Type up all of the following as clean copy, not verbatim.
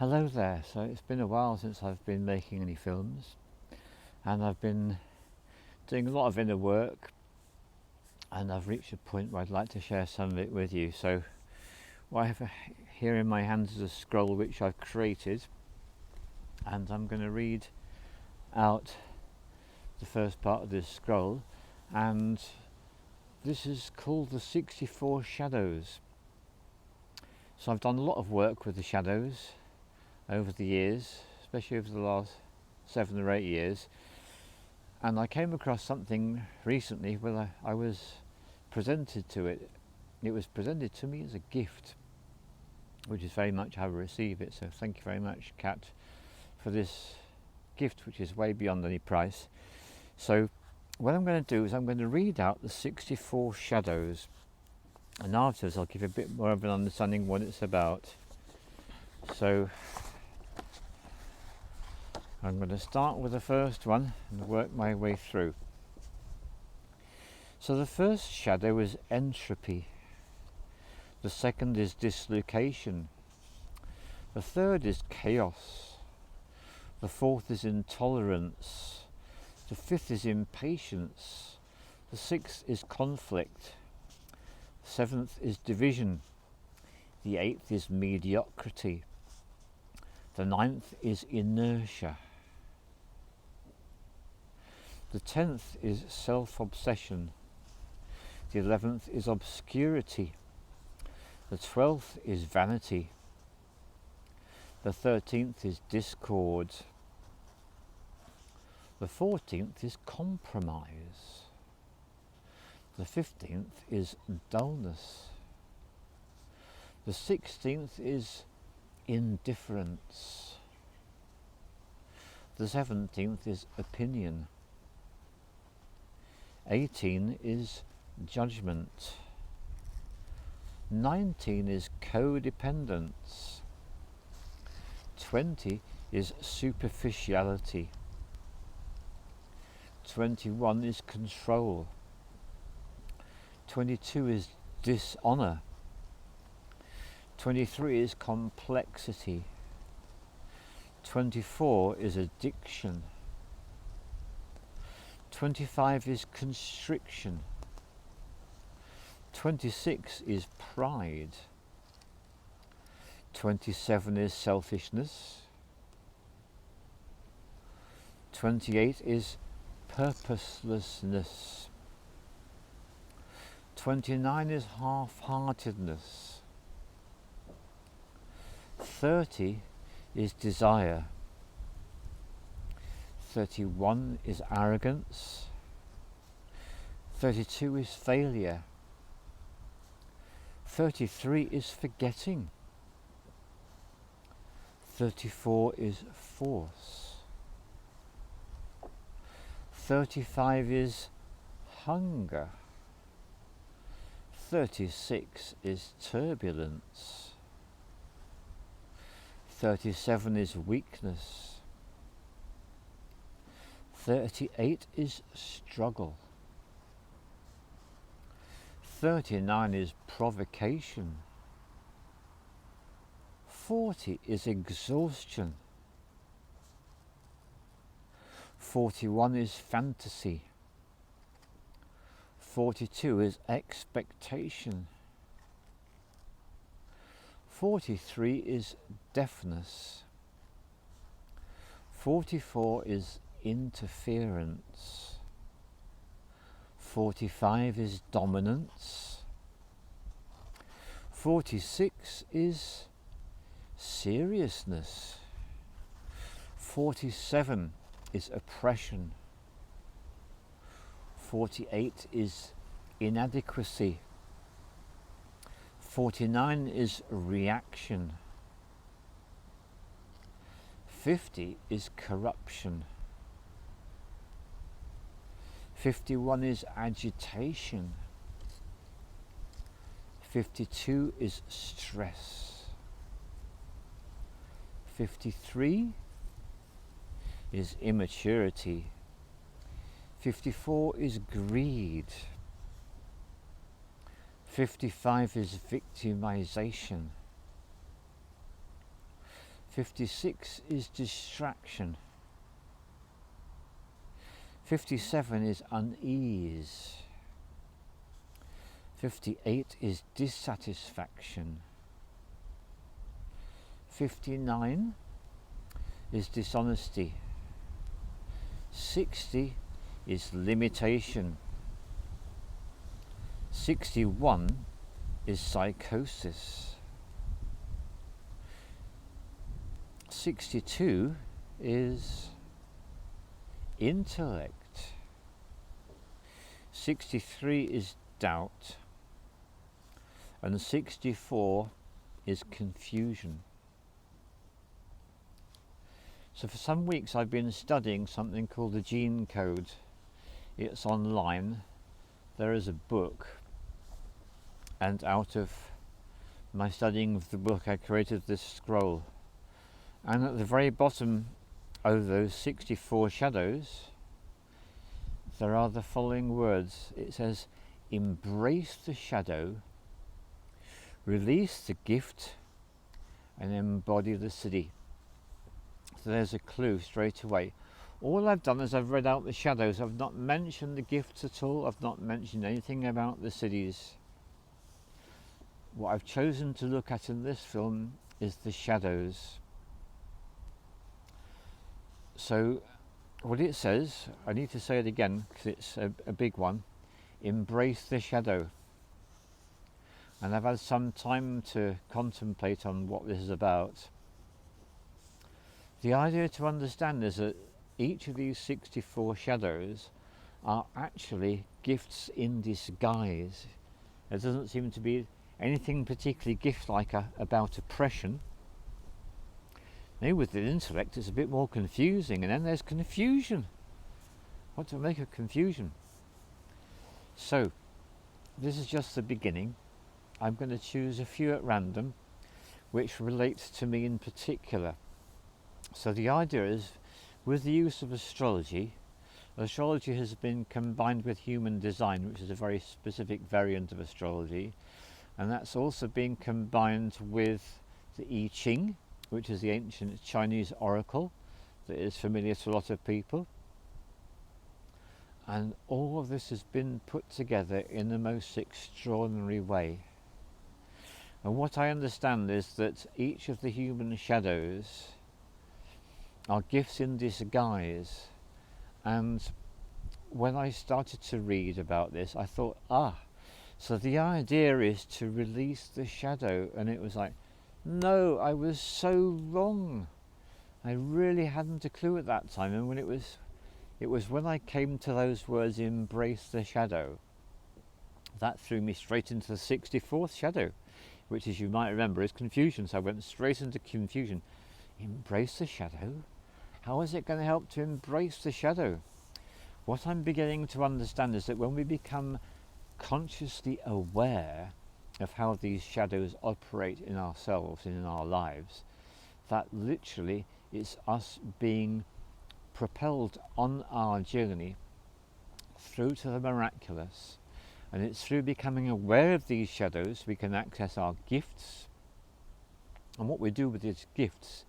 Hello there. So it's been a while since I've been making any films, and I've been doing a lot of inner work, and I've reached a point where I'd like to share some of it with you. So what I have here in my hands is a scroll which I've created, and I'm going to read out the first part of this scroll, and this is called the 64 Shadows. So I've done a lot of work with the shadows over the years, especially over the last 7 or 8 years, and I came across something recently where I was presented to it. It was presented to me as a gift, which is very much how I receive it, so thank you very much, Kat, for this gift, which is way beyond any price. So what I'm going to do is I'm going to read out the 64 shadows, and afterwards I'll give you a bit more of an understanding what it's about. So I'm going to start with the first one and work my way through. So the first shadow is entropy. The second is dislocation. The third is chaos. The fourth is intolerance. The fifth is impatience. The sixth is conflict. The seventh is division. The eighth is mediocrity. The ninth is inertia. The 10th is self-obsession. The 11th is obscurity. The 12th is vanity. The 13th is discord. The 14th is compromise. The 15th is dullness. The 16th is indifference. The 17th is opinion. 18 is judgment. 19 is codependence. 20 is superficiality. 21 is control. 22 is dishonor. 23 is complexity. 24 is addiction. 25 is constriction. 26 is pride. 27 is selfishness. 28 is purposelessness. 29 is half-heartedness. 30 is desire. 31 is arrogance. 32 is failure. 33 is forgetting. 34 is force. 35 is hunger. 36 is turbulence. 37 is weakness. 38 is struggle. 39 is provocation. 40 is exhaustion. 41 is fantasy. 42 is expectation. 43 is deafness. 44 is interference. 45 is dominance. 46 is seriousness. 47 is oppression. 48 is inadequacy. 49 is reaction. 50 is corruption. 51 is agitation. 52 is stress. 53 is immaturity. 54 is greed. 55 is victimization. 56 is distraction. 57 is unease. 58 is dissatisfaction. 59 is dishonesty. 60 is limitation. 61 is psychosis. 62 is intellect. 63 is doubt. And 64 is confusion. So for some weeks I've been studying something called the gene code. It's online. There is a book, and out of my studying of the book I created this scroll. And at the very bottom of those 64 shadows there are the following words. It says, embrace the shadow, release the gift, and embody the siddhi. So there's a clue straight away. All I've done is I've read out the shadows. I've not mentioned the gifts at all. I've not mentioned anything about the siddhis. What I've chosen to look at in this film is the shadows. So what it says, I need to say it again because it's a big one. Embrace the shadow. And I've had some time to contemplate on what this is about. The idea to understand is that each of these 64 shadows are actually gifts in disguise. There doesn't seem to be anything particularly gift-like about oppression. Maybe with the intellect it's a bit more confusing, and then there's confusion. What to make of confusion? So, this is just the beginning. I'm going to choose a few at random which relate to me in particular. So the idea is, with the use of astrology, astrology has been combined with human design, which is a very specific variant of astrology, and that's also been combined with the I Ching, which is the ancient Chinese oracle that is familiar to a lot of people. And all of this has been put together in the most extraordinary way. And what I understand is that each of the human shadows are gifts in disguise. And when I started to read about this, I thought, so the idea is to release the shadow. And it was like, no, I was so wrong. I really hadn't a clue at that time. And when it was when I came to those words, embrace the shadow, that threw me straight into the 64th shadow, which, as you might remember, is confusion. So I went straight into confusion. Embrace the shadow? How is it going to help to embrace the shadow? What I'm beginning to understand is that when we become consciously aware of how these shadows operate in ourselves and in our lives, that literally is us being propelled on our journey through to the miraculous. And it's through becoming aware of these shadows we can access our gifts. And what we do with these gifts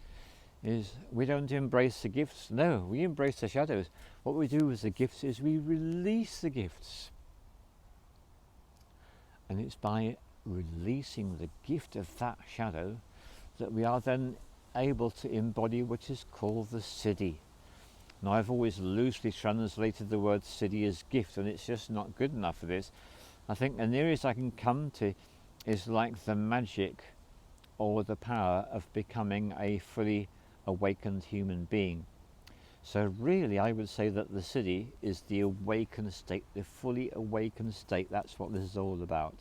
is we don't embrace the gifts. No, we embrace the shadows. What we do with the gifts is we release the gifts. And it's by releasing the gift of that shadow that we are then able to embody what is called the siddhi. Now, I've always loosely translated the word siddhi as gift, and it's just not good enough for this. I think the nearest I can come to is like the magic or the power of becoming a fully awakened human being. So really I would say that the siddhi is the awakened state, the fully awakened state. That's what this is all about.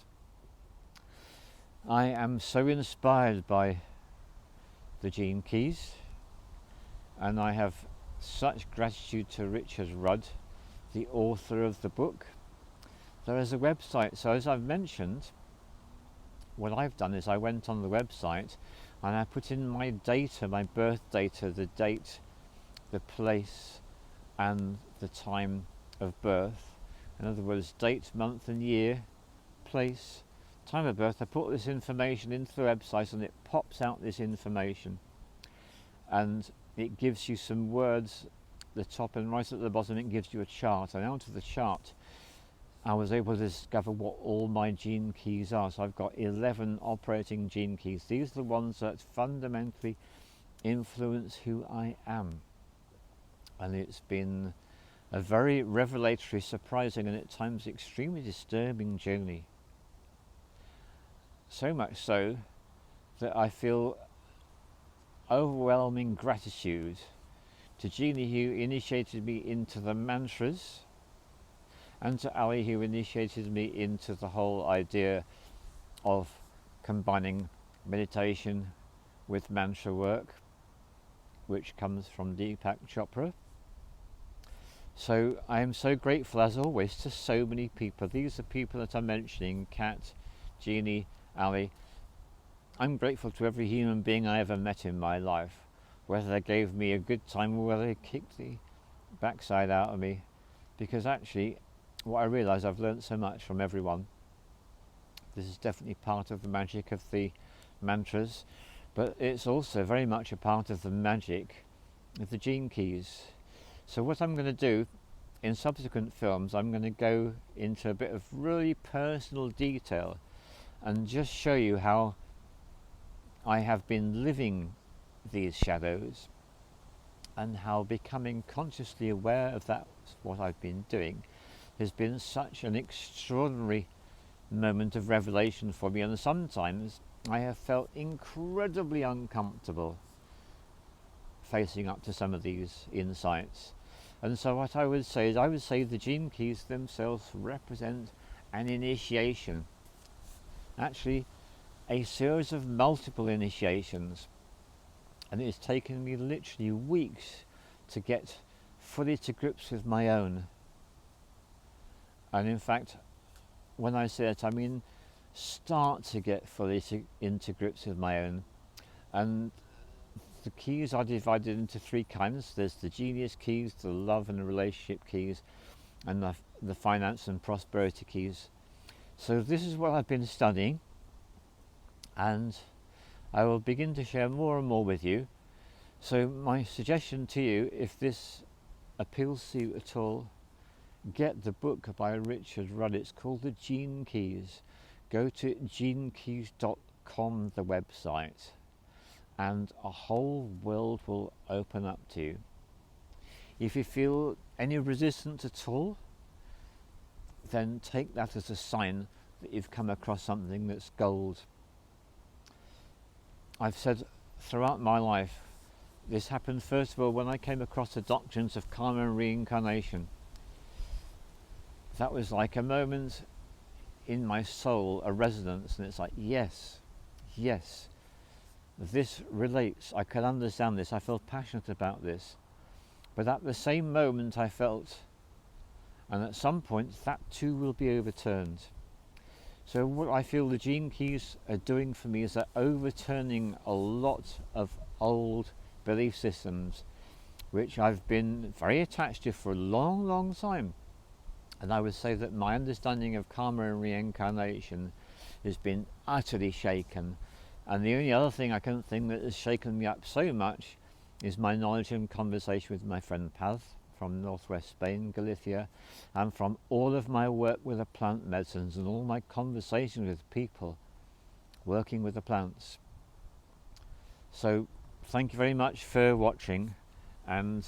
I am so inspired by the gene keys, and I have such gratitude to Richard Rudd, the author of the book. There is a website, so as I've mentioned, what I've done is I went on the website and I put in my data, my birth data, the date, the place and the time of birth. In other words, date, month and year, place, time of birth. I put this information into the website and it pops out this information. and it gives you some words at the top, and right at the bottom it gives you a chart, and out of the chart I was able to discover what all my gene keys are. So I've got 11 operating gene keys. These are the ones that fundamentally influence who I am, and it's been a very revelatory, surprising, and at times extremely disturbing journey. So much so that I feel overwhelming gratitude to Jeannie, who initiated me into the mantras, and to Ali, who initiated me into the whole idea of combining meditation with mantra work, which comes from Deepak Chopra. So I am so grateful, as always, to so many people. These are people that I'm mentioning: Kat, Jeannie, Ali. I'm grateful to every human being I ever met in my life, whether they gave me a good time or whether they kicked the backside out of me, because actually what I realise, I've learnt so much from everyone. This is definitely part of the magic of the mantras, but it's also very much a part of the magic of the gene keys. So what I'm going to do in subsequent films, I'm going to go into a bit of really personal detail and just show you how I have been living these shadows, and how becoming consciously aware of that, what I've been doing, has been such an extraordinary moment of revelation for me. And sometimes I have felt incredibly uncomfortable facing up to some of these insights. And so what I would say is, I would say the gene keys themselves represent an initiation, actually a series of multiple initiations, and it has taken me literally weeks to get fully to grips with my own. And in fact, when I say that, I mean start to get fully into grips with my own. And the keys are divided into three kinds. There's the genius keys, the love and relationship keys, and the finance and prosperity keys. So this is what I've been studying, and I will begin to share more and more with you. So my suggestion to you, if this appeals to you at all, get the book by Richard Rudd. It's called The Gene Keys. Go to genekeys.com, the website, and a whole world will open up to you. If you feel any resistance at all, then take that as a sign that you've come across something that's gold. I've said throughout my life, this happened first of all when I came across the doctrines of karma and reincarnation. That was like a moment in my soul, a resonance, and it's like, yes, this relates, I can understand this, I feel passionate about this. But at the same moment I felt, and at some point that too will be overturned. So what I feel the gene keys are doing for me is they're overturning a lot of old belief systems which I've been very attached to for a long time. And I would say that my understanding of karma and reincarnation has been utterly shaken. And the only other thing I can think that has shaken me up so much is my knowledge and conversation with my friend Paz from northwest Spain, Galicia, and from all of my work with the plant medicines and all my conversations with people working with the plants. So thank you very much for watching, and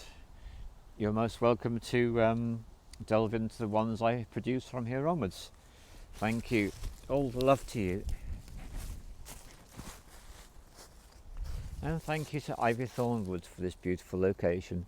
you're most welcome to delve into the ones I produce from here onwards. Thank you. All the love to you. And thank you to Ivy Thornwood for this beautiful location.